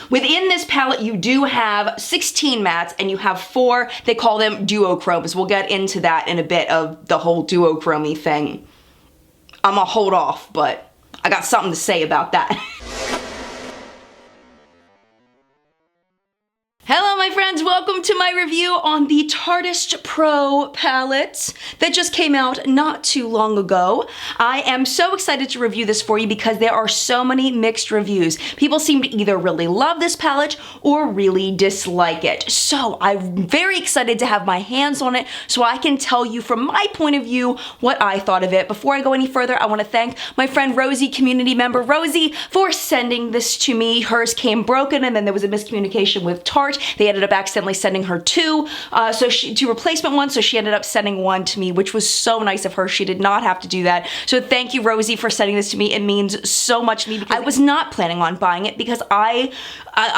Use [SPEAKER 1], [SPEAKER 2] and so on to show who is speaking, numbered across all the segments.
[SPEAKER 1] Within this palette, you do have 16 mattes and you have 4, they call them duochromes. We'll get into that in a bit of the whole duochromy thing. I'm gonna hold off, but I got something to say about that. Hello my friends, welcome to my review on the Tarteist Pro Palette that just came out not too long ago. I am so excited to review this for you because there are so many mixed reviews. People seem to either really love this palette or really dislike it. So I'm very excited to have my hands on it so I can tell you from my point of view what I thought of it. Before I go any further, I want to thank my friend Rosie, community member Rosie, for sending this to me. Hers came broken and then there was a miscommunication with Tarte. They ended up accidentally sending her two replacement ones, so she ended up sending one to me, which was so nice of her. She did not have to do that. So thank you, Rosie, for sending this to me. It means so much to me because I was not planning on buying it because I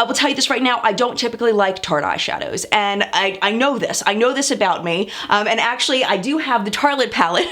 [SPEAKER 1] will tell you this right now, I don't typically like Tarte eyeshadows, and I know this. I know this about me, and actually I do have the Tartelette palette,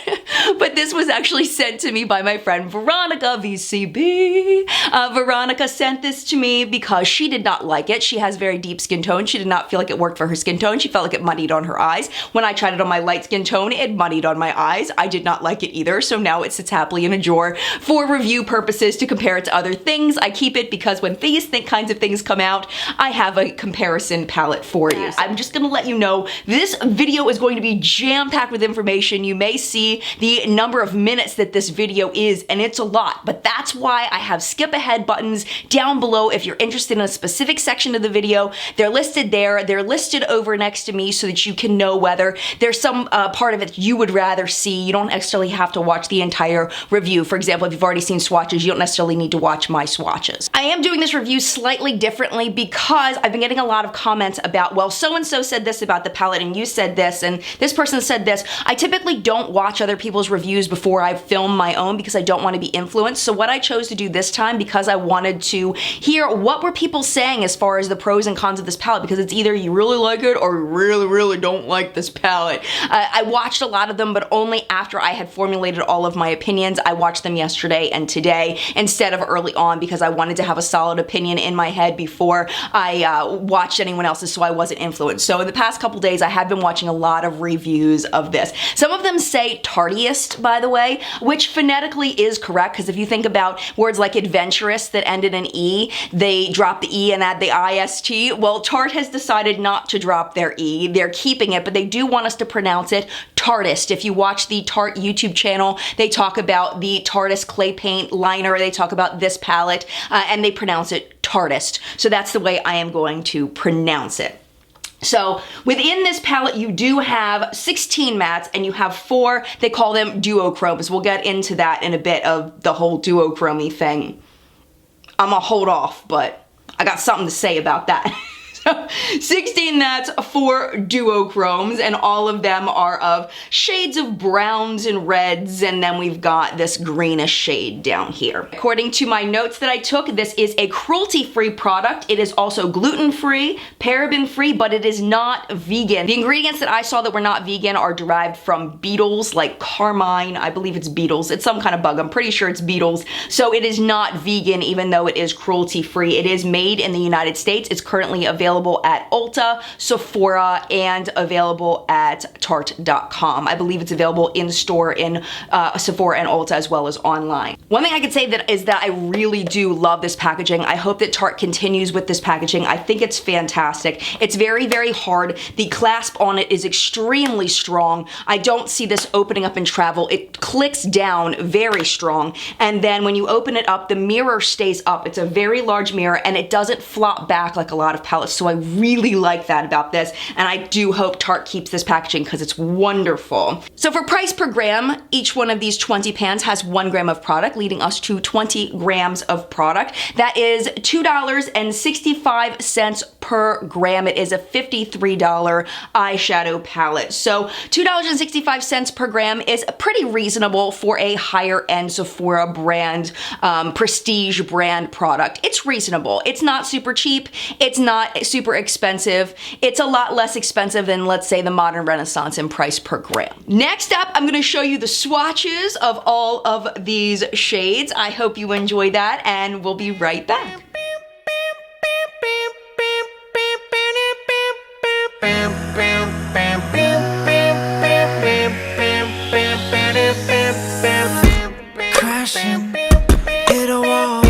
[SPEAKER 1] but this was actually sent to me by my friend Veronica, VCB. Veronica sent this to me because she did not like it. She has very deep skin tone. She did not feel like it worked for her skin tone. She felt like it muddied on her eyes. When I tried it on my light skin tone, it muddied on my eyes. I did not like it either, so now it sits happily in a drawer for review purposes to compare it to other things. I keep it because when these kinds of things come out, I have a comparison palette for you. I'm just gonna let you know this video is going to be jam-packed with information. You may see the number of minutes that this video is, and it's a lot, but that's why I have skip ahead buttons down below if you're interested in a specific section of the video. They're listed there. They're listed over next to me so that you can know whether there's some part of it you would rather see. You don't necessarily have to watch the entire review. For example, if you've already seen swatches, you don't necessarily need to watch my swatches. I am doing this review slightly differently because I've been getting a lot of comments about, well, so-and-so said this about the palette and you said this and this person said this. I typically don't watch other people's reviews before I film my own because I don't want to be influenced. So what I chose to do this time, because I wanted to hear what were people saying as far as the pros and cons of this palette, because it's either you really like it or you really, really don't like this palette. I watched a lot of them, but only after I had formulated all of my opinions. I watched them yesterday and today instead of early on because I wanted to have a solid opinion in my head before I watched anyone else's so I wasn't influenced. So in the past couple days, I have been watching a lot of reviews of this. Some of them say Tarteist, by the way, which phonetically is correct because if you think about words like adventurous that ended in E, they drop the E and add the IST. Well, Tarte has decided not to drop their E. They're keeping it, but they do want us to pronounce it Tarteist. If you watch the Tarte YouTube channel, they talk about the Tarteist clay paint liner, they talk about this palette, and they pronounce it Tarteist. So that's the way I am going to pronounce it. So within this palette, you do have 16 mattes and you have 4, they call them duochromes. We'll get into that in a bit of the whole duochromy thing. I'm gonna hold off, but I got something to say about that. 16 mattes, 4 duochromes, and all of them are of shades of browns and reds, and then we've got this greenish shade down here. According to my notes that I took, this is a cruelty-free product. It is also gluten-free, paraben-free, but it is not vegan. The ingredients that I saw that were not vegan are derived from beetles, like carmine. I believe it's beetles. It's some kind of bug. I'm pretty sure it's beetles. So it is not vegan, even though it is cruelty-free. It is made in the United States. It's currently available at Ulta, Sephora, and available at Tarte.com. I believe it's available in store in Sephora and Ulta as well as online. One thing I could say is that I really do love this packaging. I hope that Tarte continues with this packaging. I think it's fantastic. It's very, very hard. The clasp on it is extremely strong. I don't see this opening up in travel. It clicks down very strong, and then when you open it up, the mirror stays up. It's a very large mirror, and it doesn't flop back like a lot of palettes, so I really like that about this, and I do hope Tarte keeps this packaging because it's wonderful. So for price per gram, each one of these 20 pans has 1 gram of product, leading us to 20 grams of product. That is $2.65 per gram. It is a $53 eyeshadow palette. So $2.65 per gram is pretty reasonable for a higher end Sephora brand, prestige brand product. It's reasonable. It's not super cheap. It's not super expensive. It's a lot less expensive than, let's say, the Modern Renaissance in price per gram. Next up, I'm gonna show you the swatches of all of these shades. I hope you enjoy that, and we'll be right back.
[SPEAKER 2] Crashing, hit a wall.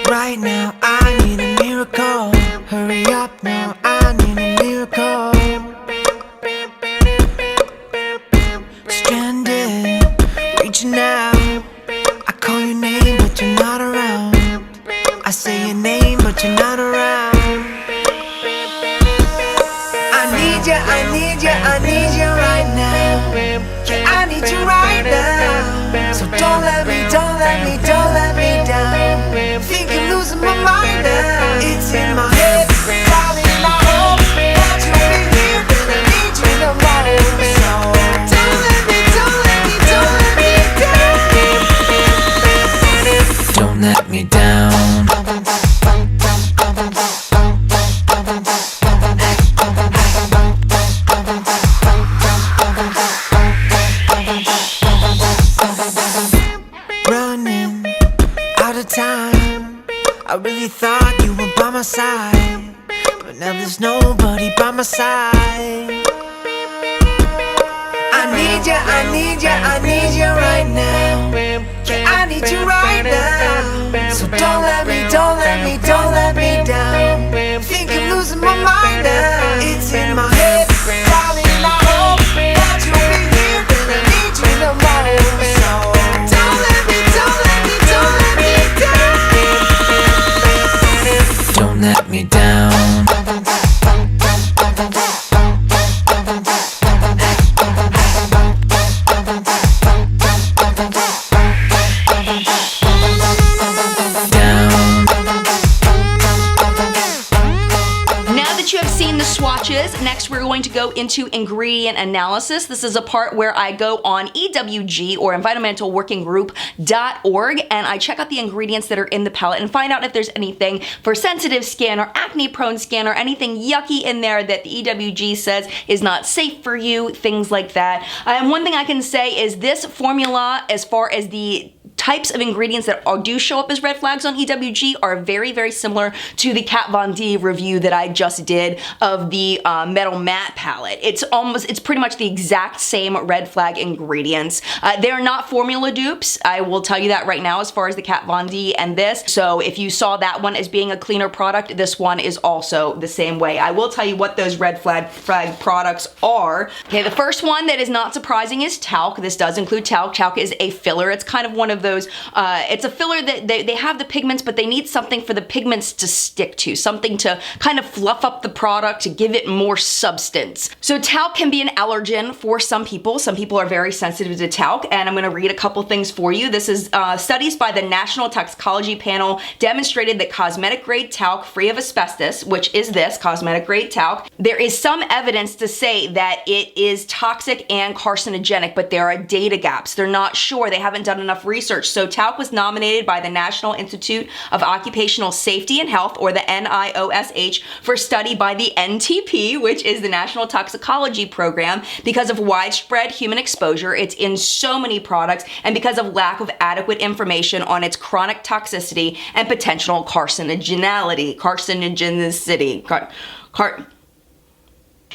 [SPEAKER 2] Right now, I need a miracle. Hurry up now, I need a miracle. Stranded, reaching out. I call your name, but you're not around. I say your name, but you're not around. I need you, I need you, I need you right now. Yeah, I need you right now. So don't let me, don't let me, don't let me down. Think I'm losing my mind now. It's in my head, darling, I hope that you'll be here when I need you the most. So don't let me, don't let me, don't let me down. Don't let me down. Running out of time. I really thought you were by my side, but now there's nobody by my side. I need you, I need you, I need you right now. Yeah, I need you right now. So don't let me, don't let me, don't let me down. Think I'm losing my mind now. It's in my head, darling, I hope that you'll be here when I need you the most. So don't let me, don't let me, don't let me down. Don't let me down.
[SPEAKER 1] Swatches. Next, we're going to go into ingredient analysis. This is a part where I go on EWG or environmentalworkinggroup.org and I check out the ingredients that are in the palette and find out if there's anything for sensitive skin or acne prone skin or anything yucky in there that the EWG says is not safe for you, things like that. And one thing I can say is this formula, as far as the types of ingredients that do show up as red flags on EWG, are very, very similar to the Kat Von D review that I just did of the Metal Matte palette. It's pretty much the exact same red flag ingredients. They're not formula dupes, I will tell you that right now, as far as the Kat Von D and this. So if you saw that one as being a cleaner product, this one is also the same way. I will tell you what those red flag products are. Okay, the first one that is not surprising is talc. This does include talc. Talc is a filler. It's kind of one of those, it's a filler that they have the pigments, but they need something for the pigments to stick to, something to kind of fluff up the product, to give it more substance. So talc can be an allergen for some people. Some people are very sensitive to talc, and I'm gonna read a couple things for you. This is studies by the National Toxicology Panel demonstrated that cosmetic grade talc free of asbestos, which is this, cosmetic grade talc, there is some evidence to say that it is toxic and carcinogenic, but there are data gaps. They're not sure, they haven't done enough research. So talc was nominated by the National Institute of Occupational Safety and Health, or the NIOSH, for study by the NTP, which is the National Toxicology Program, because of widespread human exposure. It's in so many products, and because of lack of adequate information on its chronic toxicity and potential carcinogenicity.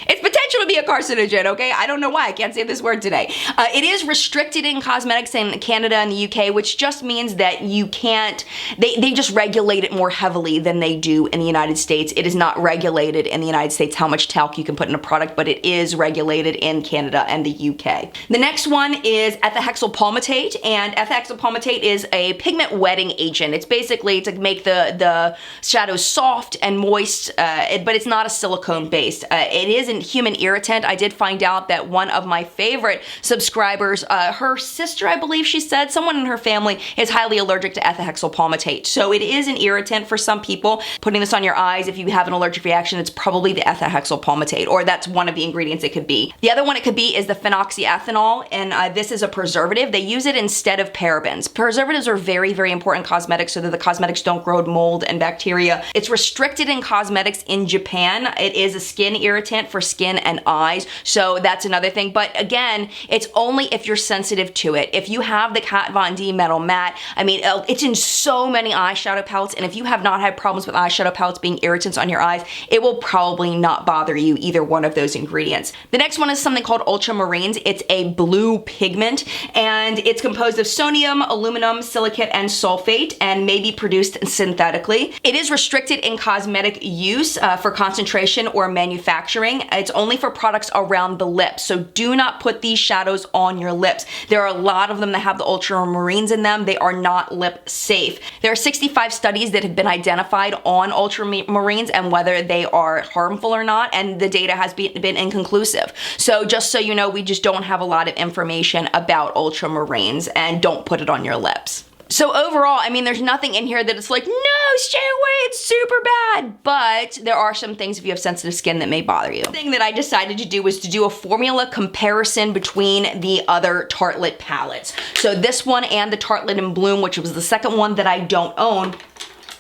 [SPEAKER 1] It's potential to be a carcinogen, okay? I don't know why, I can't say this word today. It is restricted in cosmetics in Canada and the UK, which just means that you can't, they just regulate it more heavily than they do in the United States. It is not regulated in the United States how much talc you can put in a product, but it is regulated in Canada and the UK. The next one is ethahexyl palmitate, and ethahexyl palmitate is a pigment wetting agent. It's basically to make the shadows soft and moist, but it's not a silicone based. It is a human irritant. I did find out that one of my favorite subscribers, her sister, I believe she said, someone in her family is highly allergic to ethahexyl palmitate. So it is an irritant for some people. Putting this on your eyes, if you have an allergic reaction, it's probably the ethahexyl palmitate, or that's one of the ingredients it could be. The other one it could be is the phenoxyethanol, and this is a preservative. They use it instead of parabens. Preservatives are very, very important in cosmetics so that the cosmetics don't grow mold and bacteria. It's restricted in cosmetics in Japan. It is a skin irritant for skin and eyes. So that's another thing. But again, it's only if you're sensitive to it. If you have the Kat Von D Metal Matte, I mean, it's in so many eyeshadow palettes, and if you have not had problems with eyeshadow palettes being irritants on your eyes, it will probably not bother you, either one of those ingredients. The next one is something called Ultramarines. It's a blue pigment, and it's composed of sodium, aluminum, silicate, and sulfate, and may be produced synthetically. It is restricted in cosmetic use for concentration or manufacturing. It's only for products around the lips, so do not put these shadows on your lips. There are a lot of them that have the ultramarines in them. They are not lip safe. There are 65 studies that have been identified on ultramarines and whether they are harmful or not, and the data has been inconclusive. So just so you know, we just don't have a lot of information about ultramarines, and don't put it on your lips. So overall, I mean, there's nothing in here that it's like, no, stay away, it's super bad. But there are some things if you have sensitive skin that may bother you. The thing that I decided to do was to do a formula comparison between the other Tartelette palettes. So this one and the Tartelette in Bloom, which was the second one that I don't own,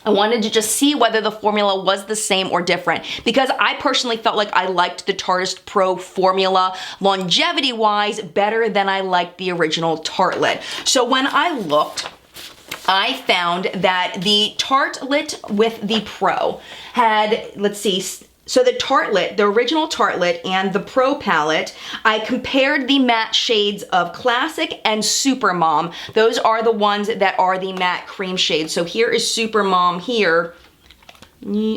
[SPEAKER 1] I wanted to just see whether the formula was the same or different, because I personally felt like I liked the Tarteist Pro formula longevity-wise better than I liked the original Tartelette. So when I looked, I found that the Tartelette with the Pro had, let's see, so the Tartelette, the original Tartelette and the Pro palette, I compared the matte shades of Classic and Super Mom. Those are the ones that are the matte cream shades. So here is Super Mom here.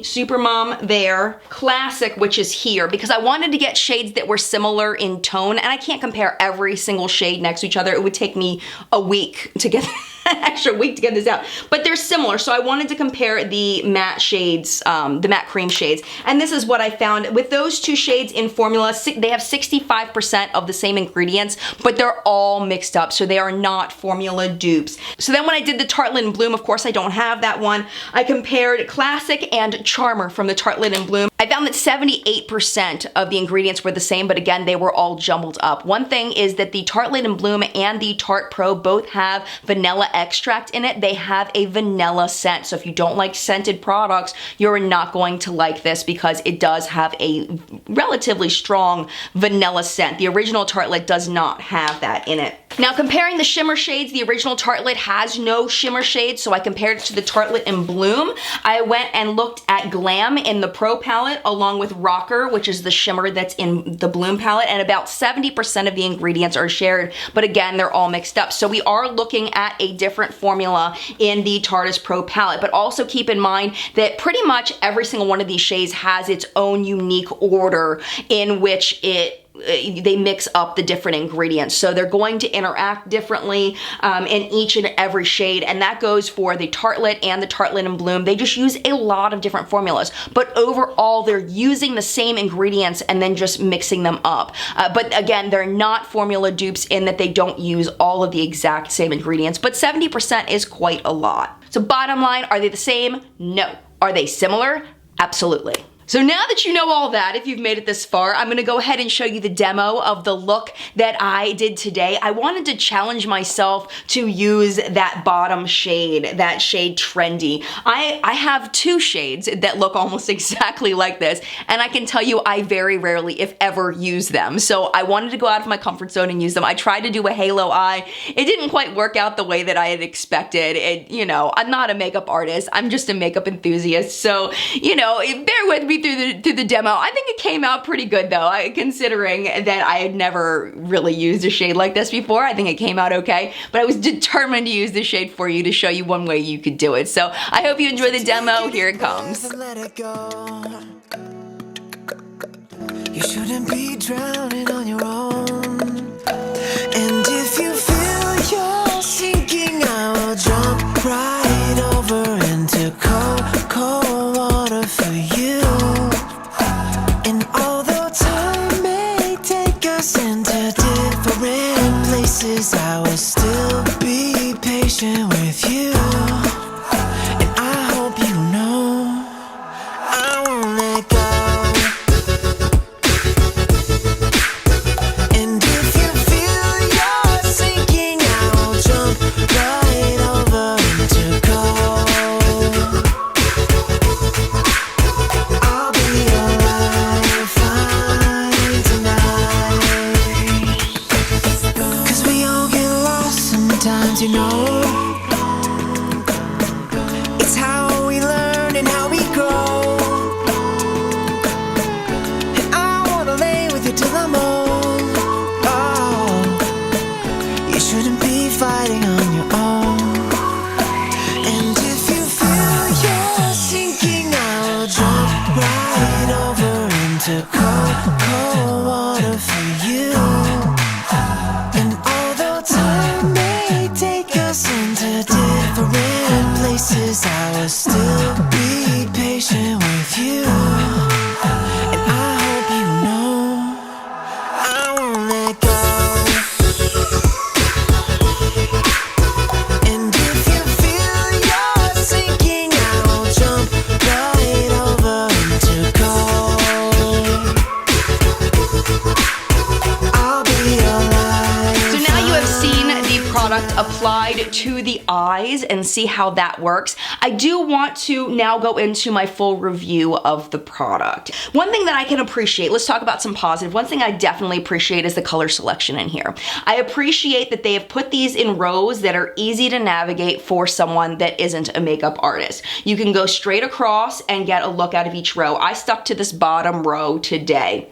[SPEAKER 1] Super Mom there, Classic, which is here, because I wanted to get shades that were similar in tone, and I can't compare every single shade next to each other. It would take me a week to get an extra week to get this out, but they're similar. So I wanted to compare the matte shades, the matte cream shades, and this is what I found. With those two shades in formula, they have 65% of the same ingredients, but they're all mixed up, so they are not formula dupes. So then when I did the Tartelette in Bloom, of course I don't have that one, I compared Classic and Charmer from the Tartelette in Bloom. I found that 78% of the ingredients were the same, but again, they were all jumbled up. One thing is that the Tartelette in Bloom and the Tarte Pro both have vanilla extract in it. They have a vanilla scent. So if you don't like scented products, you're not going to like this because it does have a relatively strong vanilla scent. The original Tartelette does not have that in it. Now comparing the shimmer shades, the original Tartelette has no shimmer shades, so I compared it to the Tartelette in Bloom. I went and looked at Glam in the Pro palette along with Rocker, which is the shimmer that's in the Bloom palette, and about 70% of the ingredients are shared, but again, they're all mixed up. So we are looking at a different formula in the Tarteist Pro palette, but also keep in mind that pretty much every single one of these shades has its own unique order in which they mix up the different ingredients. So they're going to interact differently in each and every shade, and that goes for the Tartelette and the Tartelette in Bloom. They just use a lot of different formulas, but overall they're using the same ingredients and then just mixing them up. But again, they're not formula dupes in that they don't use all of the exact same ingredients, but 70% is quite a lot. So bottom line, are they the same? No. Are they similar? Absolutely. So now that you know all that, if you've made it this far, I'm gonna go ahead and show you the demo of the look that I did today. I wanted to challenge myself to use that bottom shade, that shade Trendy. I have two shades that look almost exactly like this, and I can tell you I very rarely, if ever, use them. So I wanted to go out of my comfort zone and use them. I tried to do a halo eye. It didn't quite work out the way that I had expected. You know, I'm not a makeup artist. I'm just a makeup enthusiast. So, you know, bear with me through the demo. I think it came out pretty good though, considering that I had never really used a shade like this before. I think it came out okay, but I was determined to use this shade for you to show you one way you could do it. So I hope you enjoy the demo. Here it comes.
[SPEAKER 2] Let it go. You shouldn't be drowning on your own. And if you feel you're sinking, I will jump right over into cold, cold water for you. And although time may take us into different places, I will still be patient with you. And I hope you know I won't let go. And you know. It's how we learn and how we grow. And I wanna lay with you till I'm old. Oh, you shouldn't be fighting on your own. And if you feel you're sinking, I'll jump right over into cold, cold water for you. And although time may take us into different places, I will still be patient with you. And I hope you know I won't let go. And if you feel you're sinking, I will jump right over into cold. I'll be alive.
[SPEAKER 1] So now you have seen the product applied to the eyes and see how that works. I do want to now go into my full review of the product. One thing that I can appreciate, let's talk about some positive. One thing I definitely appreciate is the color selection in here. I appreciate that they have put these in rows that are easy to navigate for someone that isn't a makeup artist. You can go straight across and get a look out of each row. I stuck to this bottom row today,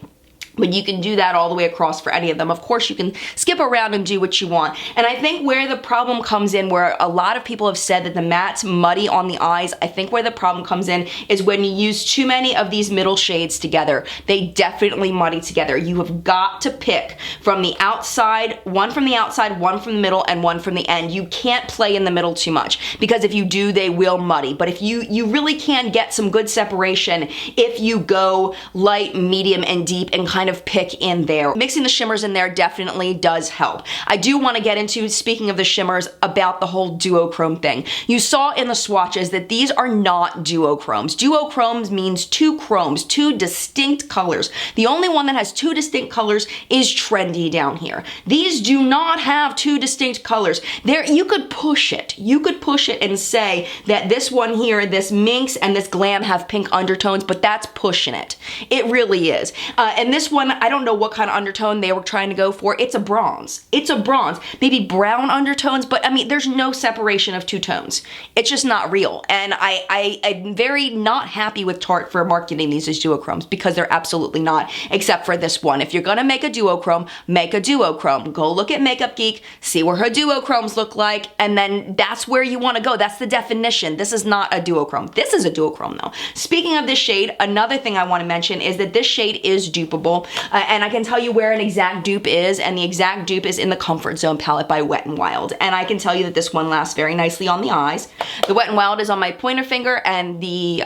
[SPEAKER 1] but you can do that all the way across for any of them. Of course, you can skip around and do what you want. And I think where the problem comes in, where a lot of people have said that the matte's muddy on the eyes, I think where the problem comes in is when you use too many of these middle shades together. They definitely muddy together. You have got to pick from the outside, one from the outside, one from the middle, and one from the end. You can't play in the middle too much, because if you do, they will muddy. But if you really can get some good separation if you go light, medium, and deep and kind of pick in there. Mixing the shimmers in there definitely does help. I do want to get into, speaking of the shimmers, about the whole duochrome thing. You saw in the swatches that these are not duochromes. Duochromes means two chromes, two distinct colors. The only one that has two distinct colors is Trendy down here. These do not have two distinct colors. There, you could push it. You could push it and say that this one here, this Minx and this Glam have pink undertones, but that's pushing it. It really is. And this one, I don't know what kind of undertone they were trying to go for. It's a bronze. It's a bronze. Maybe brown undertones, but I mean, there's no separation of two tones. It's just not real. And I'm very not happy with Tarte for marketing these as duochromes, because they're absolutely not, except for this one. If you're gonna make a duochrome, make a duochrome. Go look at Makeup Geek, see what her duochromes look like, and then that's where you wanna go. That's the definition. This is not a duochrome. This is a duochrome though. Speaking of this shade, another thing I wanna mention is that this shade is dupeable. And I can tell you where an exact dupe is, and the exact dupe is in the Comfort Zone palette by Wet n Wild. And I can tell you that this one lasts very nicely on the eyes. The Wet n Wild is on my pointer finger, and the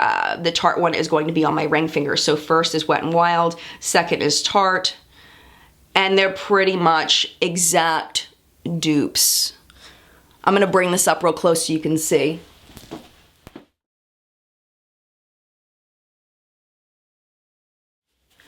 [SPEAKER 1] Tarte one is going to be on my ring finger. So first is Wet n Wild, second is Tarte, and they're pretty much exact dupes. I'm gonna bring this up real close so you can see.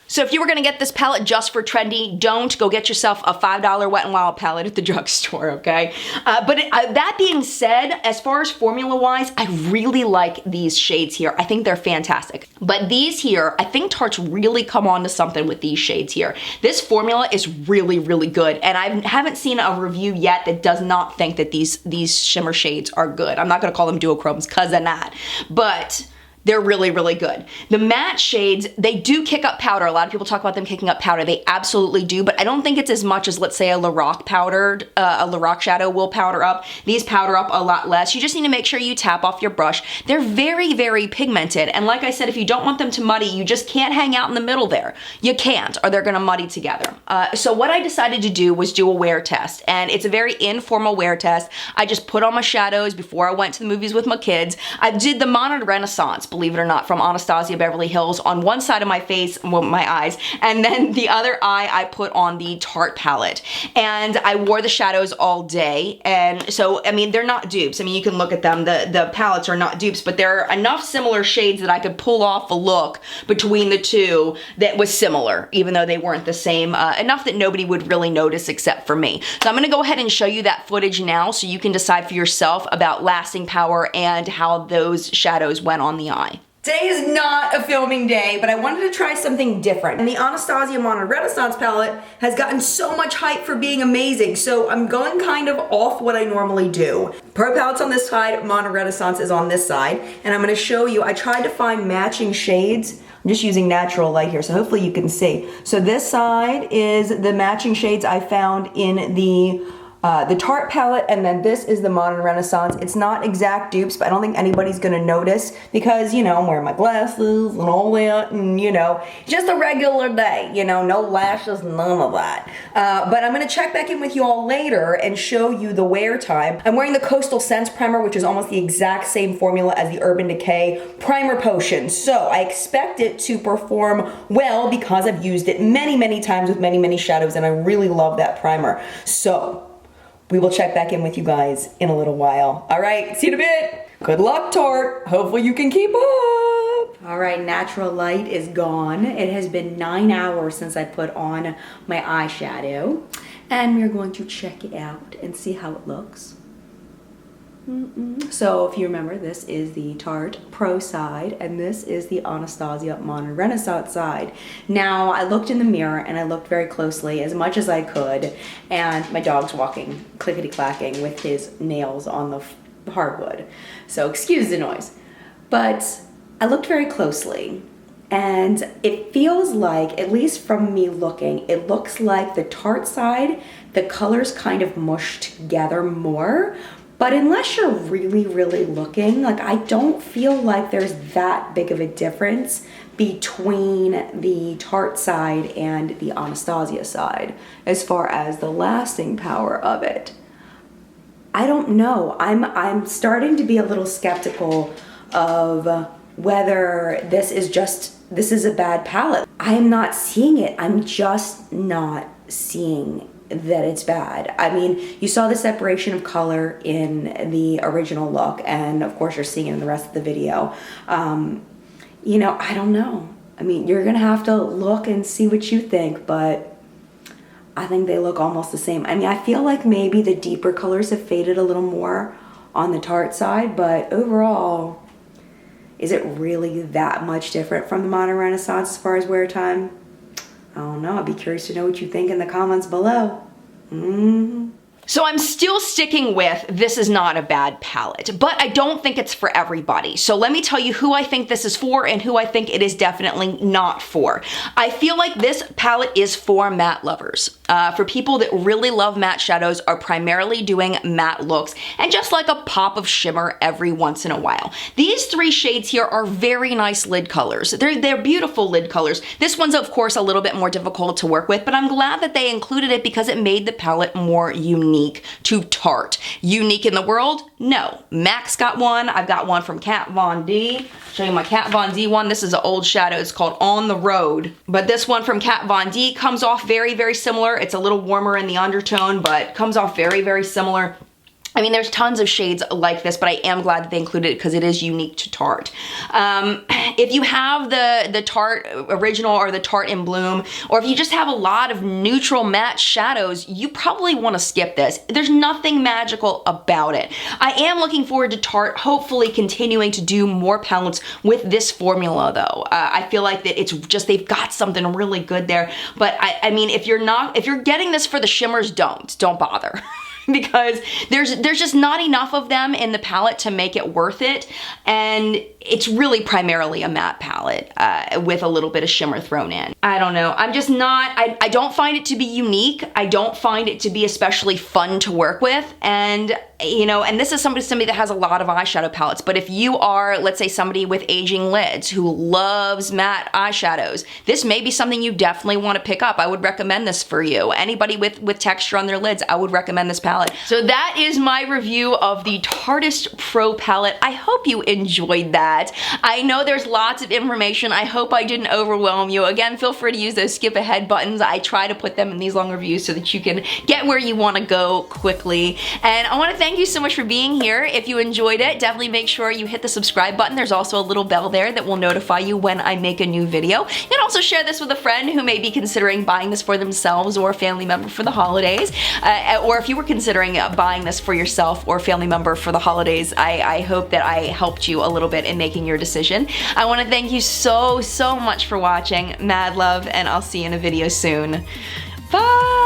[SPEAKER 1] So if you were gonna get this palette just for Trendy, don't go get yourself a $5 Wet n Wild palette at the drugstore, okay? That being said, as far as formula-wise, I really like these shades here. I think they're fantastic. But these here, I think Tarte's really come on to something with these shades here. This formula is really, really good, and I haven't seen a review yet that does not think that these shimmer shades are good. I'm not gonna call them duochromes because of that, but they're really, really good. The matte shades, they do kick up powder. A lot of people talk about them kicking up powder. They absolutely do, but I don't think it's as much as, let's say, a Lorac powdered, a Lorac shadow will powder up. These powder up a lot less. You just need to make sure you tap off your brush. They're very, very pigmented, and like I said, if you don't want them to muddy, you just can't hang out in the middle there. You can't, or they're gonna muddy together. So what I decided to do was do a wear test, and it's a very informal wear test. I just put on my shadows before I went to the movies with my kids. I did the Modern Renaissance, believe it or not, from Anastasia Beverly Hills on one side of my face, well, my eyes, and then the other eye I put on the Tarte palette. And I wore the shadows all day, and so, I mean, they're not dupes. I mean, you can look at them, the palettes are not dupes, but there are enough similar shades that I could pull off a look between the two that was similar, even though they weren't the same, enough that nobody would really notice except for me. So I'm gonna go ahead and show you that footage now so you can decide for yourself about lasting power and how those shadows went on the eye. Today is not a filming day, but I wanted to try something different. And the Anastasia Modern Renaissance palette has gotten so much hype for being amazing, so I'm going kind of off what I normally do. Pro Palette's on this side, Modern Renaissance is on this side, and I'm gonna show you, I tried to find matching shades. I'm just using natural light here, so hopefully you can see. So this side is the matching shades I found in the Tarte palette, and then this is the Modern Renaissance. It's not exact dupes, but I don't think anybody's gonna notice because, you know, I'm wearing my glasses and all that, and, you know, just a regular day, you know, no lashes, none of that. But I'm gonna check back in with you all later and show you the wear time. I'm wearing the Coastal Scents Primer, which is almost the exact same formula as the Urban Decay Primer Potion. So I expect it to perform well because I've used it many, many times with many, many shadows, and I really love that primer. So we will check back in with you guys in a little while. All right, see you in a bit. Good luck, Tarte. Hopefully you can keep up. All right, natural light is gone. It has been 9 hours since I put on my eyeshadow, and we're going to check it out and see how it looks. So if you remember, this is the Tarte Pro side, and this is the Anastasia Modern Renaissance side. Now, I looked in the mirror, and I looked very closely, as much as I could, and my dog's walking, clickety-clacking, with his nails on the hardwood. So excuse the noise. But I looked very closely, and it feels like, at least from me looking, it looks like the Tarte side, the colors kind of mushed together more. But unless you're really, really looking, like, I don't feel like there's that big of a difference between the Tarte side and the Anastasia side as far as the lasting power of it. I don't know. I'm starting to be a little skeptical of whether this is a bad palette. I'm not seeing it. I'm just not seeing that it's bad. I mean, you saw the separation of color in the original look, and of course you're seeing it in the rest of the video. You know, I don't know. I mean, you're gonna have to look and see what you think, but I think they look almost the same. I mean, I feel like maybe the deeper colors have faded a little more on the Tarte side, but overall, is it really that much different from the Modern Renaissance as far as wear time? I don't know. I'd be curious to know what you think in the comments below. So I'm still sticking with this is not a bad palette, but I don't think it's for everybody. So let me tell you who I think this is for and who I think it is definitely not for. I feel like this palette is for matte lovers. For people that really love matte shadows, are primarily doing matte looks, and just like a pop of shimmer every once in a while. These three shades here are very nice lid colors. They're beautiful lid colors. This one's of course a little bit more difficult to work with, but I'm glad that they included it because it made the palette more unique to Tarte. Unique in the world? No. Max got one. I've got one from Kat Von D. Show you my Kat Von D one. This is an old shadow. It's called On the Road. But this one from Kat Von D comes off very, very similar. It's a little warmer in the undertone, but comes off very, very similar. I mean, there's tons of shades like this, but I am glad that they included it because it is unique to Tarte. If you have the Tarte original or the Tarte in Bloom, or if you just have a lot of neutral matte shadows, you probably want to skip this. There's nothing magical about it. I am looking forward to Tarte hopefully continuing to do more palettes with this formula though. I feel like that it's just, they've got something really good there. But I mean, if you're getting this for the shimmers, don't bother. Because there's just not enough of them in the palette to make it worth it, and it's really primarily a matte palette with a little bit of shimmer thrown in. I don't know, I'm just not, I don't find it to be unique. I don't find it to be especially fun to work with, and you know, and this is somebody that has a lot of eyeshadow palettes, but if you are, let's say, somebody with aging lids who loves matte eyeshadows, this may be something you definitely want to pick up. I would recommend this for you. Anybody with texture on their lids, I would recommend this palette. So that is my review of the Tarteist Pro Palette. I hope you enjoyed that. I know there's lots of information. I hope I didn't overwhelm you. Again, feel free to use those skip ahead buttons. I try to put them in these long reviews so that you can get where you want to go quickly. And I want to thank you so much for being here. If you enjoyed it, definitely make sure you hit the subscribe button. There's also a little bell there that will notify you when I make a new video. You can also share this with a friend who may be considering buying this for themselves or a family member for the holidays. Or if you were considering buying this for yourself or family member for the holidays, I hope that I helped you a little bit in in making your decision. I want to thank you so much for watching. Mad love, and I'll see you in a video soon. Bye!